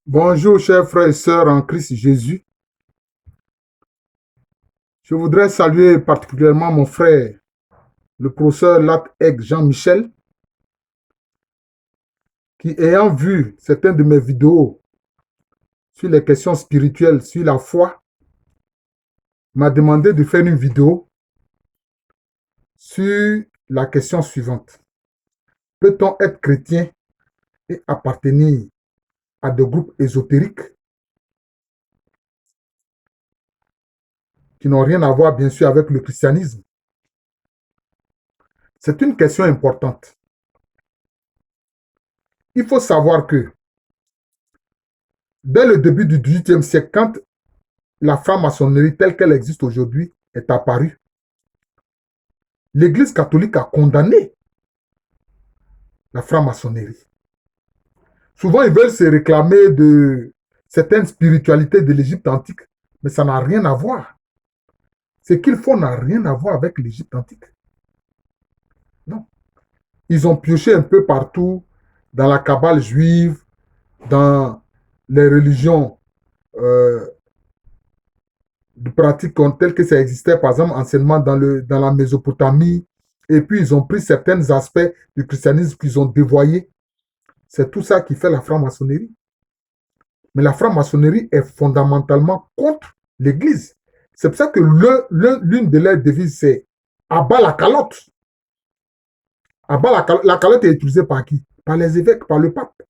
Bonjour, chers frères et sœurs en Christ Jésus. Je voudrais saluer particulièrement mon frère, le professeur Lat-Egg Jean-Michel, qui, ayant vu certaines de mes vidéos sur les questions spirituelles, sur la foi, m'a demandé de faire une vidéo sur la question suivante. Peut-on être chrétien et appartenir à des groupes ésotériques qui n'ont rien à voir, bien sûr, avec le christianisme? C'est une question importante. Il faut savoir que dès le début du XVIIIe siècle, quand la franc-maçonnerie telle qu'elle existe aujourd'hui est apparue, l'Église catholique a condamné la franc-maçonnerie. Souvent, ils veulent se réclamer de certaines spiritualités de l'Égypte antique, mais ça n'a rien à voir. Ce qu'ils font n'a rien à voir avec l'Égypte antique. Non. Ils ont pioché un peu partout dans la Kabbale juive, dans les religions de pratiques telles que ça existait, par exemple, anciennement dans la Mésopotamie. Et puis, ils ont pris certains aspects du christianisme qu'ils ont dévoyés. C'est tout ça qui fait la franc-maçonnerie. Mais la franc-maçonnerie est fondamentalement contre l'Église. C'est pour ça que l'une de leurs devises, c'est abat la calotte. Abat la calotte est utilisée par qui? Par les évêques, par le pape.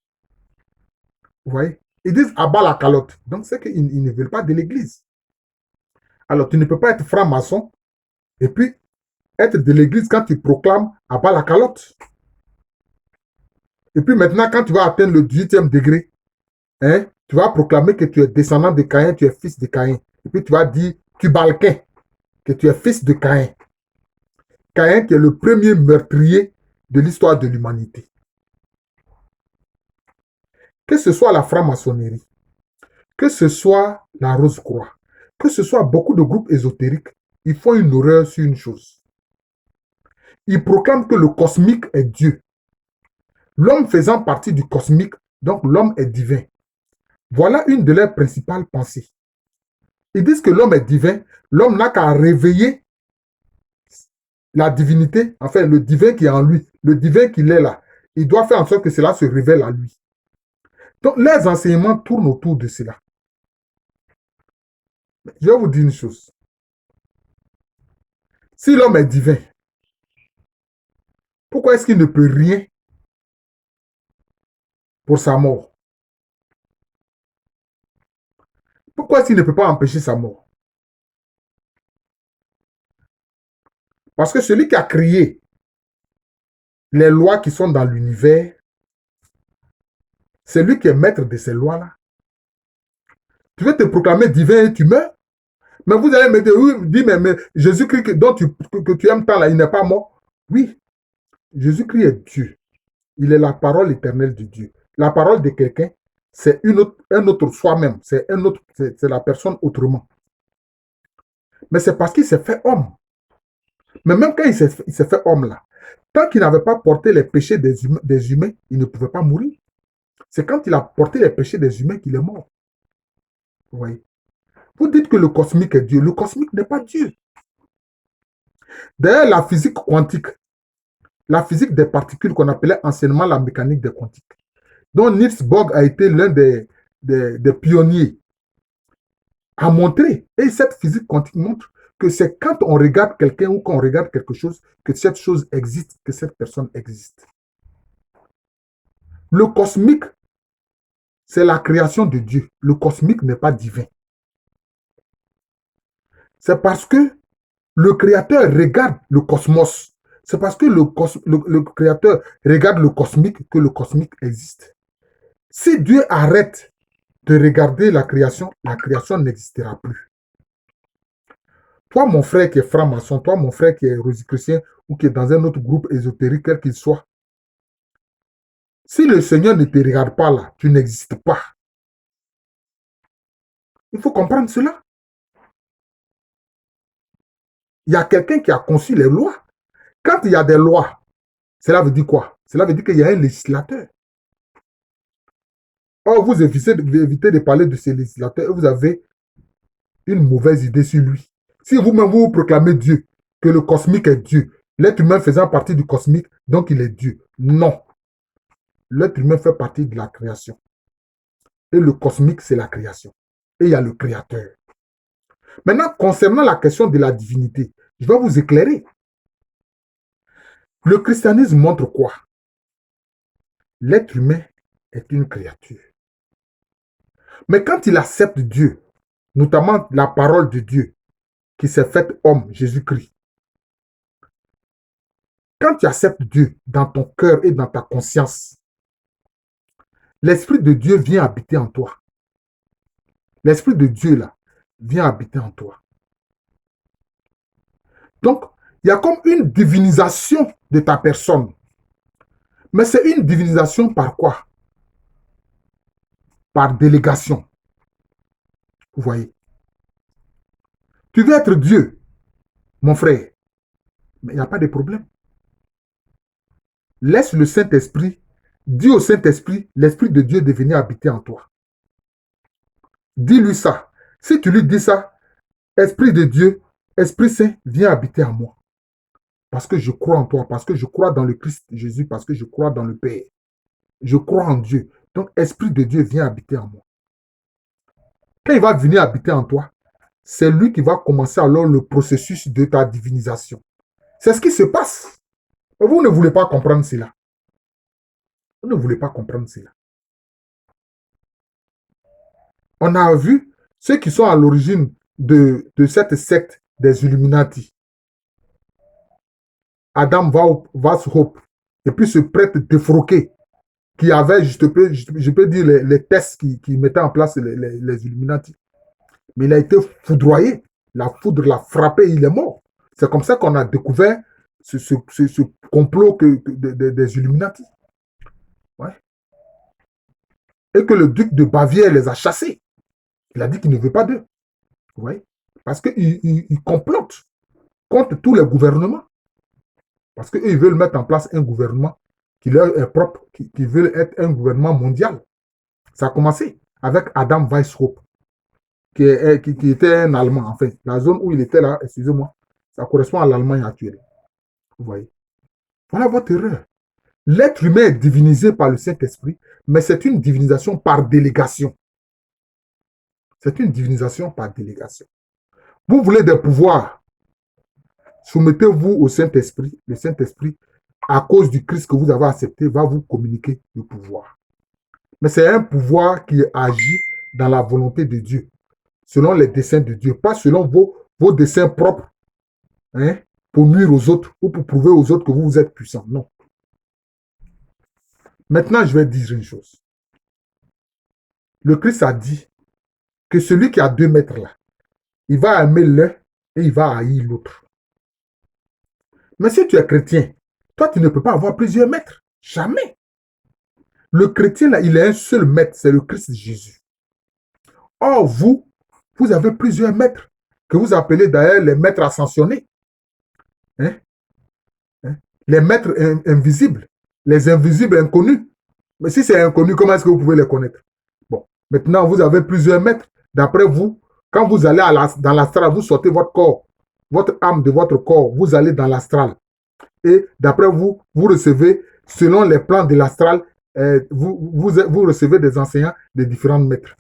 Vous voyez? Ils disent abat la calotte. Donc, c'est qu'ils ne veulent pas de l'Église. Alors, tu ne peux pas être franc-maçon et puis être de l'Église quand tu proclames abat la calotte. Et puis maintenant, quand tu vas atteindre le 18e degré, hein, tu vas proclamer que tu es descendant de Caïn, tu es fils de Caïn. Et puis tu vas dire, tu balquin, que tu es fils de Caïn. Caïn qui est le premier meurtrier de l'histoire de l'humanité. Que ce soit la franc-maçonnerie, que ce soit la Rose-Croix, que ce soit beaucoup de groupes ésotériques, ils font une horreur sur une chose. Ils proclament que le cosmique est Dieu. L'homme faisant partie du cosmique, donc l'homme est divin. Voilà une de leurs principales pensées. Ils disent que l'homme est divin, l'homme n'a qu'à réveiller la divinité, enfin le divin qui est en lui, le divin qu'il est là. Il doit faire en sorte que cela se révèle à lui. Donc les enseignements tournent autour de cela. Je vais vous dire une chose. Si l'homme est divin, pourquoi est-ce qu'il ne peut rien pour sa mort? Pourquoi est-ce qu'il ne peut pas empêcher sa mort? Parce que celui qui a créé les lois qui sont dans l'univers, c'est lui qui est maître de ces lois-là. Tu veux te proclamer divin et tu meurs? Mais vous allez me dire, oui, dis, mais Jésus-Christ que tu aimes tant là, il n'est pas mort. Oui, Jésus-Christ est Dieu. Il est la parole éternelle de Dieu. La parole de quelqu'un, c'est un autre soi-même. C'est la personne autrement. Mais c'est parce qu'il s'est fait homme. Mais même quand il s'est fait homme là, tant qu'il n'avait pas porté les péchés des humains, il ne pouvait pas mourir. C'est quand il a porté les péchés des humains qu'il est mort. Vous voyez? Vous dites que le cosmique est Dieu. Le cosmique n'est pas Dieu. D'ailleurs, la physique des particules qu'on appelait anciennement la mécanique des quantiques, dont Niels Bohr a été l'un des pionniers, a montré, et cette physique quantique montre que c'est quand on regarde quelqu'un ou qu'on regarde quelque chose que cette chose existe, que cette personne existe. Le cosmique, c'est la création de Dieu. Le cosmique n'est pas divin. C'est parce que le créateur regarde le cosmos. C'est parce que le créateur regarde le cosmique que le cosmique existe. Si Dieu arrête de regarder la création n'existera plus. Toi, mon frère qui est franc-maçon, toi, mon frère qui est rosicrucien ou qui est dans un autre groupe ésotérique, quel qu'il soit, si le Seigneur ne te regarde pas là, tu n'existes pas. Il faut comprendre cela. Il y a quelqu'un qui a conçu les lois. Quand il y a des lois, cela veut dire quoi? Cela veut dire qu'il y a un législateur. Or, vous évitez de parler de ces législateurs et vous avez une mauvaise idée sur lui. Si vous-même vous proclamez Dieu, que le cosmique est Dieu, l'être humain faisant partie du cosmique, donc il est Dieu. Non. L'être humain fait partie de la création. Et le cosmique, c'est la création. Et il y a le créateur. Maintenant, concernant la question de la divinité, je vais vous éclairer. Le christianisme montre quoi? L'être humain est une créature. Mais quand il accepte Dieu, notamment la parole de Dieu, qui s'est faite homme, Jésus-Christ, quand tu acceptes Dieu dans ton cœur et dans ta conscience, l'Esprit de Dieu vient habiter en toi. L'Esprit de Dieu, là, vient habiter en toi. Donc, il y a comme une divinisation de ta personne. Mais c'est une divinisation par quoi? Par délégation. Vous voyez? Tu veux être Dieu, mon frère, mais il n'y a pas de problème. Laisse le Saint-Esprit, dis au Saint-Esprit, l'Esprit de Dieu de venir habiter en toi. Dis-lui ça. Si tu lui dis ça, Esprit de Dieu, Esprit Saint, viens habiter en moi. Parce que je crois en toi, parce que je crois dans le Christ Jésus, parce que je crois dans le Père. Je crois en Dieu. Donc, Esprit de Dieu, viens habiter en moi. Quand il va venir habiter en toi, c'est lui qui va commencer alors le processus de ta divinisation. C'est ce qui se passe. Mais vous ne voulez pas comprendre cela. Vous ne voulez pas comprendre cela. On a vu ceux qui sont à l'origine de cette secte des Illuminati. Adam Weishaupt, et puis ce prêtre défroqué qui avait, je peux dire, les tests qui mettaient en place les Illuminati. Mais il a été foudroyé. La foudre l'a frappé, il est mort. C'est comme ça qu'on a découvert ce complot des Illuminati. Ouais. Et que le duc de Bavière les a chassés. Il a dit qu'il ne veut pas d'eux. Ouais. Parce qu'il complote contre tous les gouvernements. Parce qu'ils veulent mettre en place un gouvernement qui leur est propre, qui veut être un gouvernement mondial. Ça a commencé avec Adam Weishaupt, qui était un Allemand, enfin. La zone où il était là, excusez-moi, ça correspond à l'Allemagne actuelle. Vous voyez. Voilà votre erreur. L'être humain est divinisé par le Saint-Esprit, mais c'est une divinisation par délégation. C'est une divinisation par délégation. Vous voulez des pouvoirs, soumettez-vous au Saint-Esprit. Le Saint-Esprit, à cause du Christ que vous avez accepté, va vous communiquer le pouvoir. Mais c'est un pouvoir qui agit dans la volonté de Dieu, selon les desseins de Dieu, pas selon vos desseins propres, hein, pour nuire aux autres ou pour prouver aux autres que vous êtes puissant. Non. Maintenant, je vais dire une chose. Le Christ a dit que celui qui a 2 mètres là, il va aimer l'un et il va haïr l'autre. Mais si tu es chrétien, toi, tu ne peux pas avoir plusieurs maîtres. Jamais. Le chrétien, là, il est un seul maître, c'est le Christ Jésus. Or, vous avez plusieurs maîtres, que vous appelez d'ailleurs les maîtres ascensionnés. Hein? Hein? Les maîtres invisibles, les invisibles inconnus. Mais si c'est inconnu, comment est-ce que vous pouvez les connaître? Bon, maintenant, vous avez plusieurs maîtres. D'après vous, quand vous allez dans l'astral, vous sortez votre corps, votre âme de votre corps, vous allez dans l'astral. Et d'après vous, vous recevez, selon les plans de l'astral, vous recevez des enseignants de différents maîtres.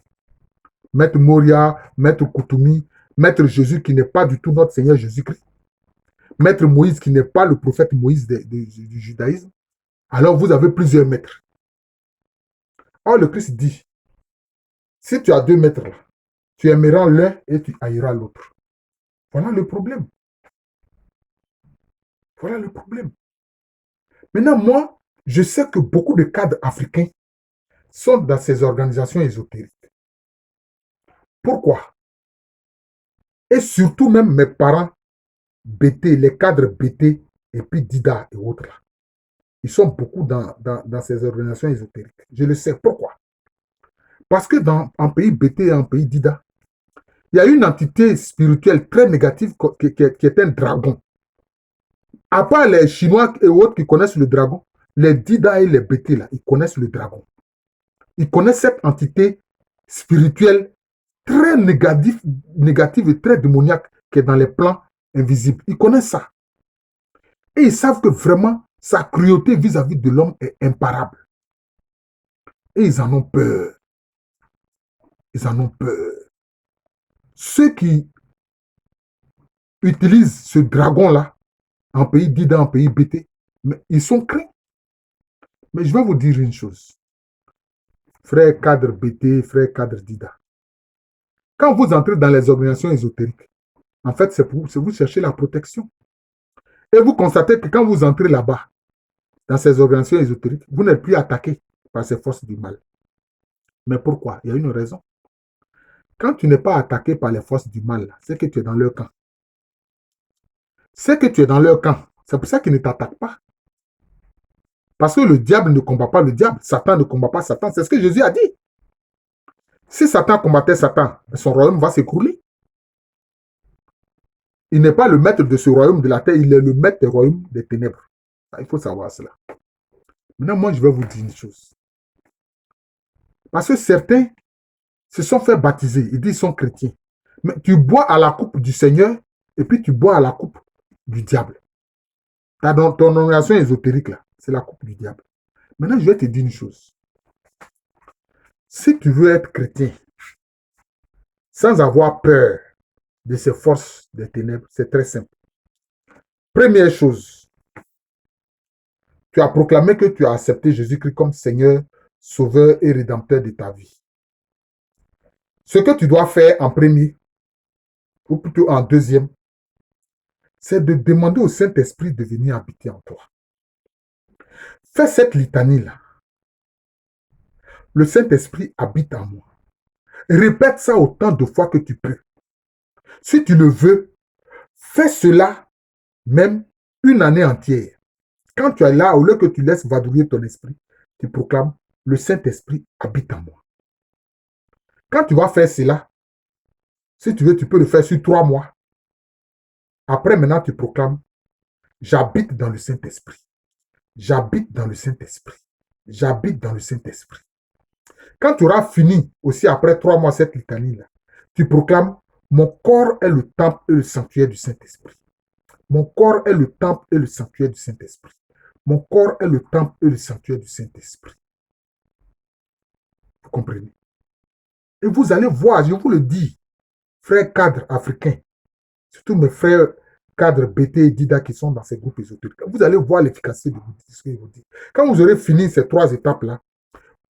Maître Moria, Maître Koutoumi, Maître Jésus qui n'est pas du tout notre Seigneur Jésus-Christ. Maître Moïse qui n'est pas le prophète Moïse du judaïsme. Alors vous avez plusieurs maîtres. Or le Christ dit, si tu as 2 maîtres là, tu aimeras l'un et tu haïras l'autre. Voilà le problème. Voilà le problème. Maintenant, moi, je sais que beaucoup de cadres africains sont dans ces organisations ésotériques. Pourquoi? Et surtout même mes parents BT, les cadres BT et puis Dida et autres là. Ils sont beaucoup dans ces organisations ésotériques. Je le sais. Pourquoi? Parce que dans un pays BT et un pays Dida, il y a une entité spirituelle très négative qui est un dragon. À part les Chinois et autres qui connaissent le dragon, les Dida et les BT là, ils connaissent le dragon. Ils connaissent cette entité spirituelle très négative et très démoniaque qui est dans les plans invisibles. Ils connaissent ça. Et ils savent que vraiment, sa cruauté vis-à-vis de l'homme est imparable. Et ils en ont peur. Ils en ont peur. Ceux qui utilisent ce dragon-là, en pays d'Ida, en pays BT, mais ils sont craints. Mais je vais vous dire une chose. Frère cadre BT, frère cadre d'Ida. Quand vous entrez dans les organisations ésotériques, en fait, c'est vous chercher la protection. Et vous constatez que quand vous entrez là-bas, dans ces organisations ésotériques, vous n'êtes plus attaqué par ces forces du mal. Mais pourquoi? Il y a une raison. Quand tu n'es pas attaqué par les forces du mal, c'est que tu es dans leur camp. C'est que tu es dans leur camp. C'est pour ça qu'ils ne t'attaquent pas. Parce que le diable ne combat pas le diable. Satan ne combat pas Satan. C'est ce que Jésus a dit. Si Satan combattait Satan, son royaume va s'écrouler. Il n'est pas le maître de ce royaume de la terre, il est le maître des royaumes des ténèbres. Il faut savoir cela. Maintenant, moi, je vais vous dire une chose. Parce que certains se sont fait baptiser, ils disent qu'ils sont chrétiens. Mais tu bois à la coupe du Seigneur et puis tu bois à la coupe du diable. Ton organisation ésotérique, là, c'est la coupe du diable. Maintenant, je vais te dire une chose. Si tu veux être chrétien, sans avoir peur de ces forces des ténèbres, c'est très simple. Première chose, tu as proclamé que tu as accepté Jésus-Christ comme Seigneur, Sauveur et Rédempteur de ta vie. Ce que tu dois faire en premier, ou plutôt en deuxième, c'est de demander au Saint-Esprit de venir habiter en toi. Fais cette litanie-là. Le Saint-Esprit habite en moi. Répète ça autant de fois que tu peux. Si tu le veux, fais cela même une année entière. Quand tu es là, au lieu que tu laisses vadrouiller ton esprit, tu proclames, le Saint-Esprit habite en moi. Quand tu vas faire cela, si tu veux, tu peux le faire sur 3 mois. Après, maintenant, tu proclames, j'habite dans le Saint-Esprit. J'habite dans le Saint-Esprit. J'habite dans le Saint-Esprit. Quand tu auras fini aussi après 3 mois cette litanie-là, tu proclames, mon corps est le temple et le sanctuaire du Saint-Esprit. Mon corps est le temple et le sanctuaire du Saint-Esprit. Mon corps est le temple et le sanctuaire du Saint-Esprit. Vous comprenez? Et vous allez voir, je vous le dis, frères cadres africains, surtout mes frères cadres BT et Dida qui sont dans ces groupes ésotériques, vous allez voir l'efficacité de ce que je vous dis. Quand vous aurez fini ces 3 étapes-là,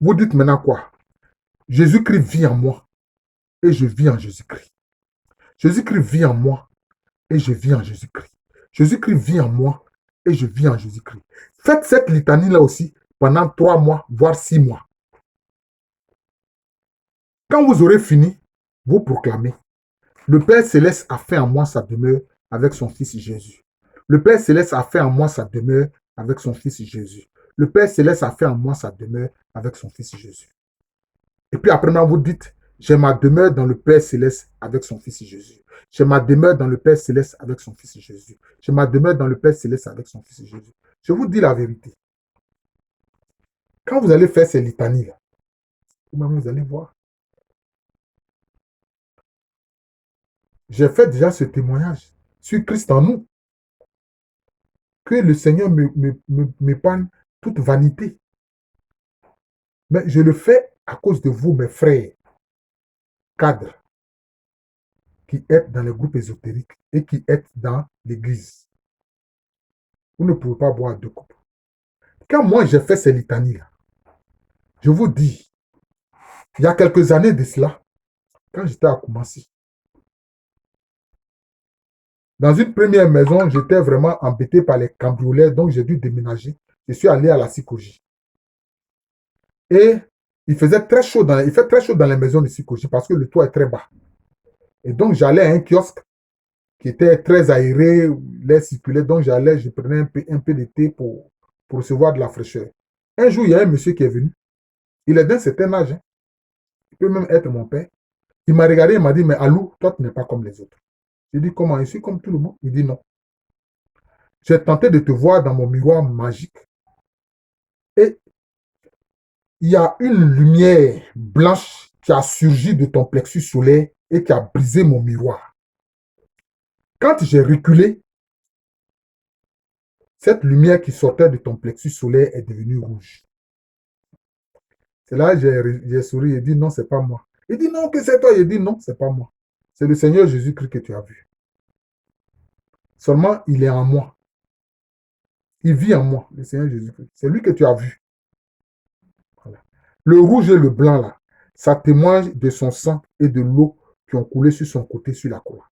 vous dites maintenant quoi? Jésus-Christ vit en moi et je vis en Jésus-Christ. Jésus-Christ vit en moi et je vis en Jésus-Christ. Jésus-Christ vit en moi et je vis en Jésus-Christ. Faites cette litanie-là aussi pendant 3 mois, voire 6 mois. Quand vous aurez fini, vous proclamez, le Père Céleste a fait en moi sa demeure avec son Fils Jésus. Le Père Céleste a fait en moi sa demeure avec son Fils Jésus. Le Père Céleste a fait en moi sa demeure avec son Fils Jésus. Et puis après, vous dites, j'ai ma demeure dans le Père Céleste avec son Fils Jésus. J'ai ma demeure dans le Père Céleste avec son Fils Jésus. J'ai ma demeure dans le Père Céleste avec son Fils Jésus. Je vous dis la vérité. Quand vous allez faire ces litanies-là, vous allez voir. J'ai fait déjà ce témoignage sur Christ en nous. Que le Seigneur m'épargne toute vanité. Mais je le fais à cause de vous, mes frères, cadres, qui êtes dans les groupes ésotériques et qui êtes dans l'église. Vous ne pouvez pas boire 2 coupes. Quand moi j'ai fait ces litanies-là, je vous dis, il y a quelques années de cela, quand j'étais à Koumassi, dans une première maison, j'étais vraiment embêté par les cambrioleurs, donc j'ai dû déménager. Je suis allé à la Sikoji. Et il fait très chaud dans les maisons de Sikoji parce que le toit est très bas. Et donc j'allais à un kiosque qui était très aéré, l'air circulait, donc je prenais un peu de thé pour recevoir de la fraîcheur. Un jour, il y a un monsieur qui est venu. Il est d'un certain âge. Hein. Il peut même être mon père. Il m'a regardé, il m'a dit, mais Alou, toi, tu n'es pas comme les autres. J'ai dit, comment? Je suis comme tout le monde. Il dit, non. J'ai tenté de te voir dans mon miroir magique. Et il y a une lumière blanche qui a surgi de ton plexus solaire et qui a brisé mon miroir. Quand j'ai reculé, cette lumière qui sortait de ton plexus solaire est devenue rouge. C'est là que j'ai souri et dit non, c'est pas moi. Il dit non, que c'est toi. Il dit non, c'est pas moi. C'est le Seigneur Jésus-Christ que tu as vu. Seulement, il est en moi. Il vit en moi, le Seigneur Jésus-Christ. C'est lui que tu as vu. Voilà. Le rouge et le blanc, là, ça témoigne de son sang et de l'eau qui ont coulé sur son côté sur la croix.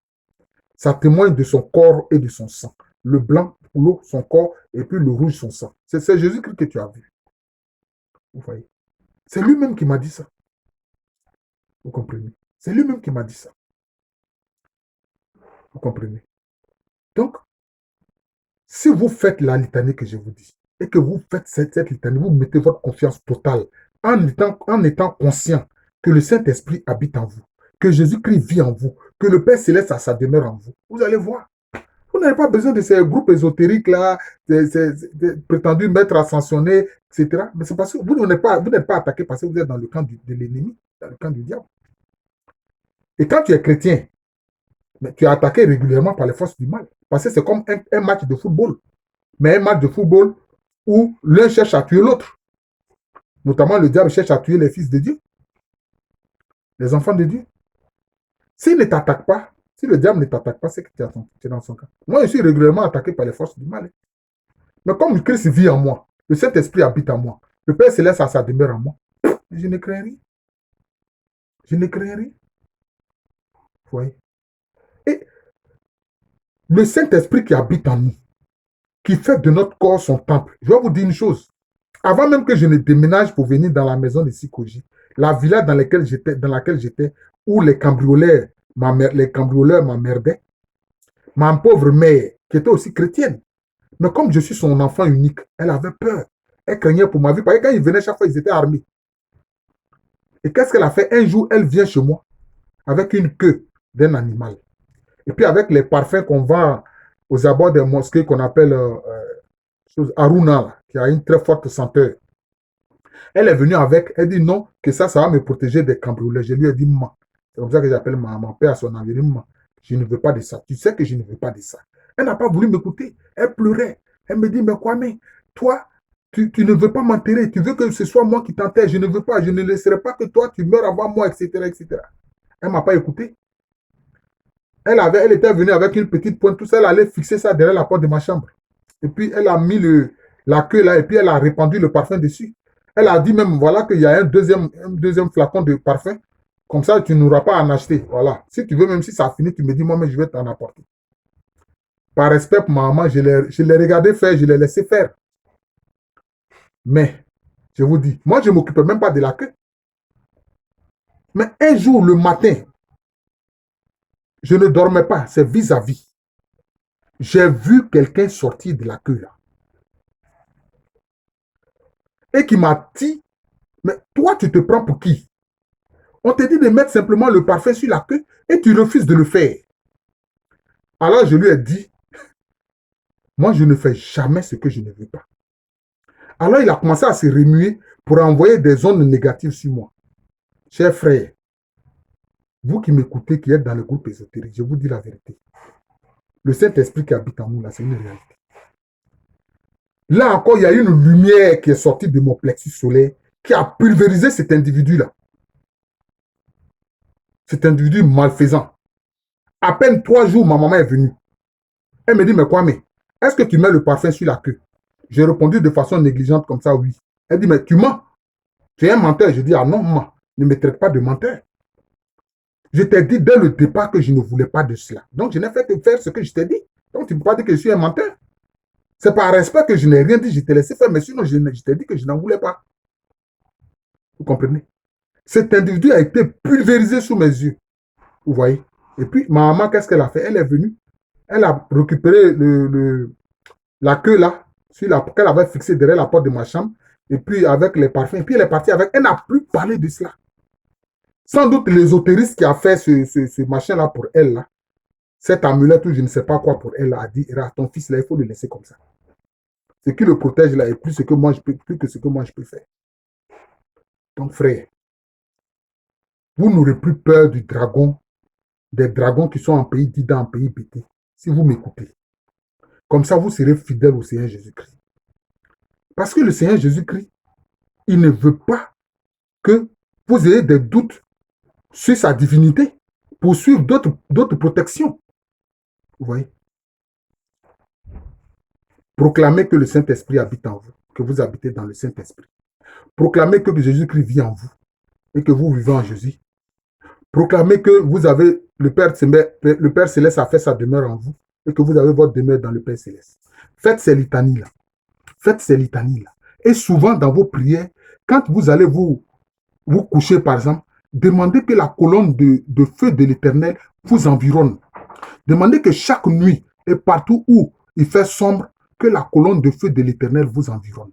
Ça témoigne de son corps et de son sang. Le blanc, l'eau, son corps, et puis le rouge, son sang. C'est Jésus-Christ que tu as vu. Vous voyez? C'est lui-même qui m'a dit ça. Vous comprenez? C'est lui-même qui m'a dit ça. Vous comprenez? Donc, si vous faites la litanie que je vous dis, et que vous faites cette litanie, vous mettez votre confiance totale en étant conscient que le Saint-Esprit habite en vous, que Jésus-Christ vit en vous, que le Père Céleste a sa demeure en vous. Vous allez voir. Vous n'avez pas besoin de ces groupes ésotériques là, des prétendus maîtres ascensionnés, etc. Mais c'est parce que vous n'êtes pas attaqué parce que vous êtes dans le camp de l'ennemi, dans le camp du diable. Et quand tu es chrétien, mais tu es attaqué régulièrement par les forces du mal. Parce que c'est comme un match de football. Mais un match de football où l'un cherche à tuer l'autre. Notamment, le diable cherche à tuer les fils de Dieu, les enfants de Dieu. S'il ne t'attaque pas, si le diable ne t'attaque pas, c'est que tu es dans son camp. Moi, je suis régulièrement attaqué par les forces du mal. Mais comme Christ vit en moi, le Saint-Esprit habite en moi, le Père Céleste a sa demeure en moi, je ne crains rien. Je ne crains rien. Vous voyez? Et le Saint-Esprit qui habite en nous, qui fait de notre corps son temple. Je vais vous dire une chose. Avant même que je ne déménage pour venir dans la maison de Sikoji, la villa dans laquelle j'étais, où les cambrioleurs m'emmerdaient, ma pauvre mère, qui était aussi chrétienne, mais comme je suis son enfant unique, elle avait peur. Elle craignait pour ma vie. Parce que quand ils venaient, chaque fois, ils étaient armés. Et qu'est-ce qu'elle a fait? Un jour, elle vient chez moi avec une queue d'un animal. Et puis avec les parfums qu'on vend aux abords des mosquées qu'on appelle Aruna, qui a une très forte senteur. Elle est venue avec, elle dit non, que ça va me protéger des cambrioleurs. Je lui ai dit, maman. C'est comme ça que j'appelle mon père à son environnement. Je ne veux pas de ça. Tu sais que je ne veux pas de ça. Elle n'a pas voulu m'écouter. Elle pleurait. Elle me dit, mais quoi, mais toi, tu ne veux pas m'enterrer. Tu veux que ce soit moi qui t'enterre. Je ne veux pas. Je ne laisserai pas que toi, tu meurs avant moi, etc., etc. Elle ne m'a pas écouté. Elle était venue avec une petite pointe, tout ça, elle allait fixer ça derrière la porte de ma chambre. Et puis, elle a mis la queue là, et puis elle a répandu le parfum dessus. Elle a dit même, voilà, qu'il y a un deuxième flacon de parfum. Comme ça, tu n'auras pas à en acheter. Voilà. Si tu veux, même si ça a fini, tu me dis, moi, mais je vais t'en apporter. Par respect pour ma maman, je l'ai regardé faire, je l'ai laissé faire. Mais, je vous dis, moi, je ne m'occupais même pas de la queue. Mais un jour, le matin, je ne dormais pas, c'est vis-à-vis. J'ai vu quelqu'un sortir de la queue là. Et qui m'a dit, mais toi, tu te prends pour qui? On te dit de mettre simplement le parfum sur la queue et tu refuses de le faire. Alors je lui ai dit, moi, je ne fais jamais ce que je ne veux pas. Alors il a commencé à se remuer pour envoyer des ondes négatives sur moi. Chers frères, vous qui m'écoutez, qui êtes dans le groupe ésotérique, je vous dis la vérité. Le Saint-Esprit qui habite en nous, là, c'est une réalité. Là encore, il y a une lumière qui est sortie de mon plexus solaire qui a pulvérisé cet individu-là. Cet individu malfaisant. À peine 3 jours, ma maman est venue. Elle me dit, mais quoi, mais est-ce que tu mets le parfum sur la queue? J'ai répondu de façon négligente comme ça, oui. Elle dit, mais tu mens. Tu es un menteur. Je dis, ah non, maman, ne me traite pas de menteur. Je t'ai dit dès le départ que je ne voulais pas de cela. Donc, je n'ai fait que faire ce que je t'ai dit. Donc, tu ne peux pas dire que je suis un menteur. C'est par respect que je n'ai rien dit, je t'ai laissé faire, mais sinon, je t'ai dit que je n'en voulais pas. Vous comprenez? Cet individu a été pulvérisé sous mes yeux. Vous voyez? Et puis, ma maman, qu'est-ce qu'elle a fait? Elle est venue. Elle a récupéré la queue là, qu'elle avait fixée derrière la porte de ma chambre, et puis avec les parfums, et puis elle est partie avec. Elle n'a plus parlé de cela. Sans doute l'ésotériste qui a fait ce machin-là pour elle, là, cette amulette ou je ne sais pas quoi pour elle, là, a dit, ton fils là, il faut le laisser comme ça. Ce qui le protège là est plus que ce que moi je peux faire. Donc, frère, vous n'aurez plus peur du dragon, des dragons qui sont en pays dit dans un pays pété, si vous m'écoutez. Comme ça, vous serez fidèle au Seigneur Jésus-Christ. Parce que le Seigneur Jésus-Christ, il ne veut pas que vous ayez des doutes sur sa divinité pour suivre d'autres protections. Vous voyez? Proclamez que le Saint-Esprit habite en vous, que vous habitez dans le Saint-Esprit. Proclamez que Jésus-Christ vit en vous et que vous vivez en Jésus. Proclamez que vous avez le Père Céleste a fait sa demeure en vous et que vous avez votre demeure dans le Père Céleste. Faites ces litanies-là. Faites ces litanies-là. Et souvent dans vos prières, quand vous allez vous coucher par exemple, demandez que la colonne de feu de l'Éternel vous environne. Demandez que chaque nuit et partout où il fait sombre, que la colonne de feu de l'Éternel vous environne.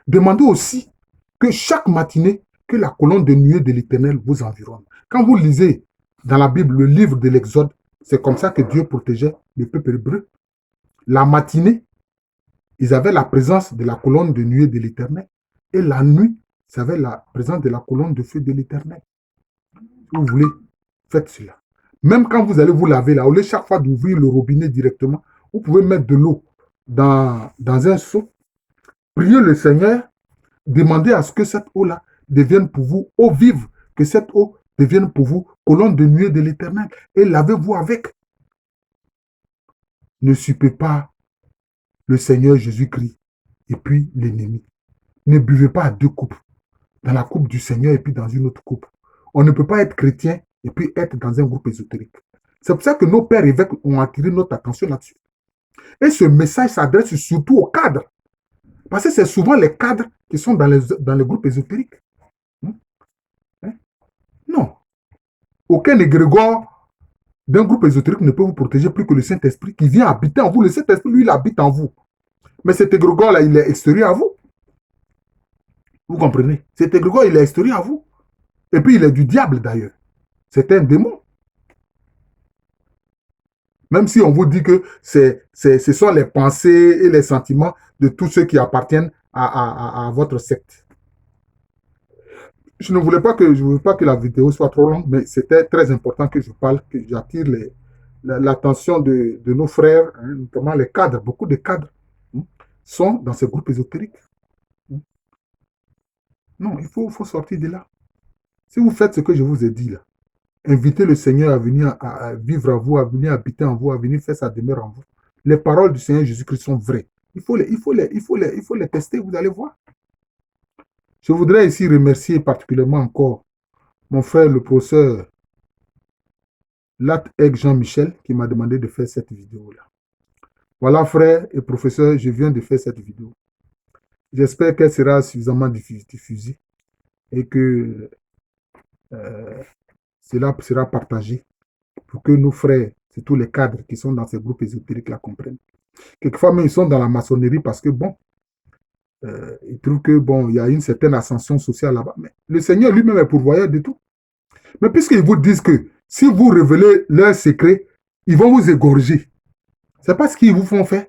Demandez aussi que chaque matinée, que la colonne de nuée de l'Éternel vous environne. Quand vous lisez dans la Bible le livre de l'Exode, c'est comme ça que Dieu protégeait le peuple hébreu. La matinée, ils avaient la présence de la colonne de nuée de l'Éternel. Et la nuit, ils avaient la présence de la colonne de feu de l'Éternel. Si vous voulez, faites cela. Même quand vous allez vous laver là, au lieu chaque fois d'ouvrir le robinet directement, vous pouvez mettre de l'eau dans un seau, priez le Seigneur, demandez à ce que cette eau-là devienne pour vous eau vive, que cette eau devienne pour vous colonne de nuée de l'Éternel, et lavez-vous avec. Ne suppez pas le Seigneur Jésus-Christ et puis l'ennemi. Ne buvez pas à deux coupes, dans la coupe du Seigneur et puis dans une autre coupe. On ne peut pas être chrétien et puis être dans un groupe ésotérique. C'est pour ça que nos pères évêques ont attiré notre attention là-dessus. Et ce message s'adresse surtout aux cadres. Parce que c'est souvent les cadres qui sont dans les groupes ésotériques. Non. Aucun égrégore d'un groupe ésotérique ne peut vous protéger plus que le Saint-Esprit qui vient habiter en vous. Le Saint-Esprit, lui, il habite en vous. Mais cet égrégore-là, il est extérieur à vous. Vous comprenez? Cet égrégore, il est extérieur à vous. Et puis, il est du diable, d'ailleurs. C'est un démon. Même si on vous dit que ce sont les pensées et les sentiments de tous ceux qui appartiennent à votre secte. Je ne voulais pas que la vidéo soit trop longue, mais c'était très important que je parle, que j'attire l'attention de nos frères, hein, notamment les cadres. Beaucoup de cadres sont dans ces groupes ésotériques. Non, il faut sortir de là. Si vous faites ce que je vous ai dit là, invitez le Seigneur à venir à vivre en vous, à venir habiter en vous, à venir faire sa demeure en vous. Les paroles du Seigneur Jésus-Christ sont vraies. Il faut les tester, vous allez voir. Je voudrais ici remercier particulièrement encore mon frère, le professeur Lat-Eg Jean-Michel, qui m'a demandé de faire cette vidéo-là. Voilà, frère et professeur, je viens de faire cette vidéo. J'espère qu'elle sera suffisamment diffusée et que cela sera partagé pour que nos frères, surtout les cadres qui sont dans ces groupes ésotériques, la comprennent. Quelquefois, même, ils sont dans la maçonnerie parce que, bon, ils trouvent que, bon, il y a une certaine ascension sociale là-bas. Mais le Seigneur lui-même est pourvoyeur de tout. Mais puisqu'ils vous disent que si vous révélez leurs secrets, ils vont vous égorger. Ce n'est pas ce qu'ils vous font faire.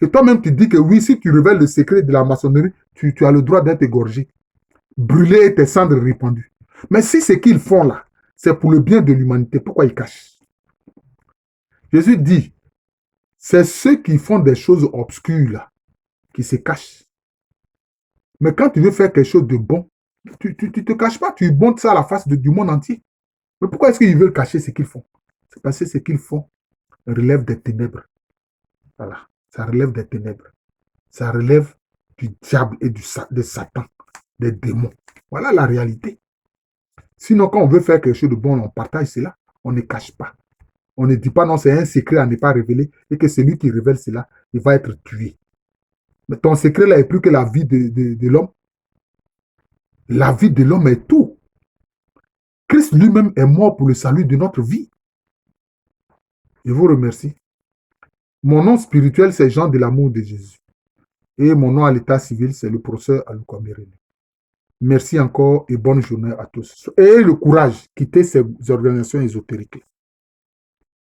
Et toi-même, tu dis que oui, si tu révèles le secret de la maçonnerie, tu as le droit d'être égorgé. Brûler et tes cendres répandues. Mais si ce qu'ils font là, c'est pour le bien de l'humanité, pourquoi ils cachent? Jésus dit, c'est ceux qui font des choses obscures là, qui se cachent. Mais quand tu veux faire quelque chose de bon, tu ne te caches pas, tu montes ça à la face du monde entier. Mais pourquoi est-ce qu'ils veulent cacher ce qu'ils font? C'est parce que ce qu'ils font relève des ténèbres. Voilà, ça relève des ténèbres. Ça relève du diable et de Satan, des démons. Voilà la réalité. Sinon, quand on veut faire quelque chose de bon, on partage cela. On ne cache pas. On ne dit pas non, c'est un secret à ne pas révéler et que celui qui révèle cela, il va être tué. Mais ton secret là est plus que la vie de l'homme. La vie de l'homme est tout. Christ lui-même est mort pour le salut de notre vie. Je vous remercie. Mon nom spirituel, c'est Jean de l'amour de Jésus. Et mon nom à l'état civil, c'est le professeur Alukwamérine. Merci encore et bonne journée à tous. Et le courage, quittez ces organisations ésotériques.